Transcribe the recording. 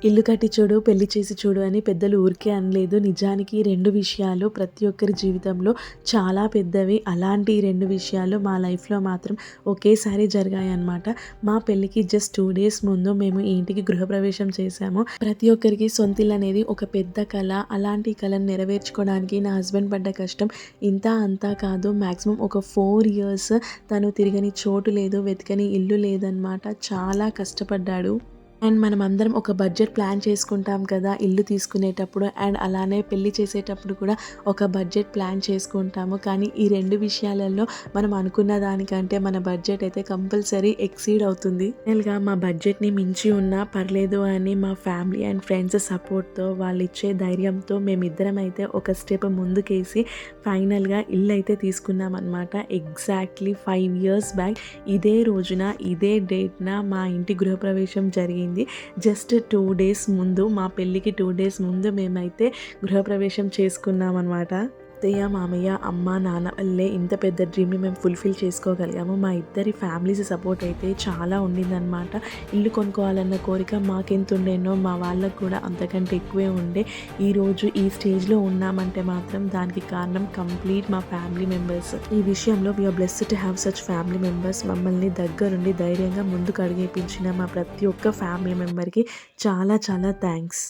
ఇల్లు కట్టి చూడు, పెళ్లి చేసి చూడు అని పెద్దలు ఊరికే అనలేదు. నిజానికి 2 విషయాలు ప్రతి ఒక్కరి జీవితంలో చాలా పెద్దవి. అలాంటి 2 విషయాలు మా లైఫ్‌లో మాత్రం ఒకేసారి జరిగాయన్నమాట. మా పెళ్ళికి జస్ట్ 2 డేస్ ముందు మేము ఈ ఇంటికి గృహప్రవేశం చేశాము. ప్రతి ఒక్కరికి సొంతిల్లు అనేది ఒక పెద్ద కల. అలాంటి కలను నెరవేర్చుకోవడానికి నా హస్బెండ్ పడ్డ కష్టం ఇంత అంతా కాదు. మాక్సిమం ఒక 4 ఇయర్స్ తను తిరగని చోటు లేదు, వెతకని ఇల్లు లేదనమాట. చాలా కష్టపడ్డాడు. అండ్ మనమందరం ఒక బడ్జెట్ ప్లాన్ చేసుకుంటాం కదా ఇల్లు తీసుకునేటప్పుడు. అండ్ అలానే పెళ్లి చేసేటప్పుడు కూడా ఒక బడ్జెట్ ప్లాన్ చేసుకుంటాము. కానీ ఈ 2 విషయాలలో మనం అనుకున్న దానికంటే మన బడ్జెట్ అయితే కంపల్సరీ ఎక్సీడ్ అవుతుంది. ఫైనల్‌గా మా బడ్జెట్‌ని మించి ఉన్నా పర్లేదు అని మా ఫ్యామిలీ అండ్ ఫ్రెండ్స్ సపోర్ట్‌తో, వాళ్ళు ఇచ్చే ధైర్యంతో మేమిద్దరం అయితే ఒక స్టెప్ ముందుకేసి ఫైనల్‌గా ఇల్లు అయితే తీసుకున్నామన్నమాట. ఎగ్జాక్ట్లీ 5 ఇయర్స్ బ్యాక్ ఇదే రోజున, ఇదే డేట్‌న మా ఇంటి గృహప్రవేశం జరిగింది. జస్ట్ 2 డేస్ ముందు, మా పెళ్ళికి 2 డేస్ ముందు మేమైతే గృహప్రవేశం చేసుకున్నామన్నమాట. అత్తయ్య, మామయ్య, అమ్మ, నాన్న వల్లే ఇంత పెద్ద డ్రీమ్‌ని మేము ఫుల్‌ఫిల్ చేసుకోగలిగాము. మా ఇద్దరి ఫ్యామిలీస్ సపోర్ట్ అయితే చాలా ఉండిందనమాట. ఇల్లు కొనుక్కోవాలన్న కోరిక మాకెంత ఉండేనో మా వాళ్ళకు కూడా అంతకంటే ఎక్కువే ఉండే. ఈరోజు ఈ స్టేజ్‌లో ఉన్నామంటే మాత్రం దానికి కారణం కంప్లీట్ మా ఫ్యామిలీ మెంబర్స్. ఈ విషయంలో we are blessed to have such family members. మమ్మల్ని దగ్గరుండి ధైర్యంగా ముందుకు అడుగేపించిన మా ప్రతి ఒక్క ఫ్యామిలీ మెంబర్‌కి చాలా చాలా థ్యాంక్స్.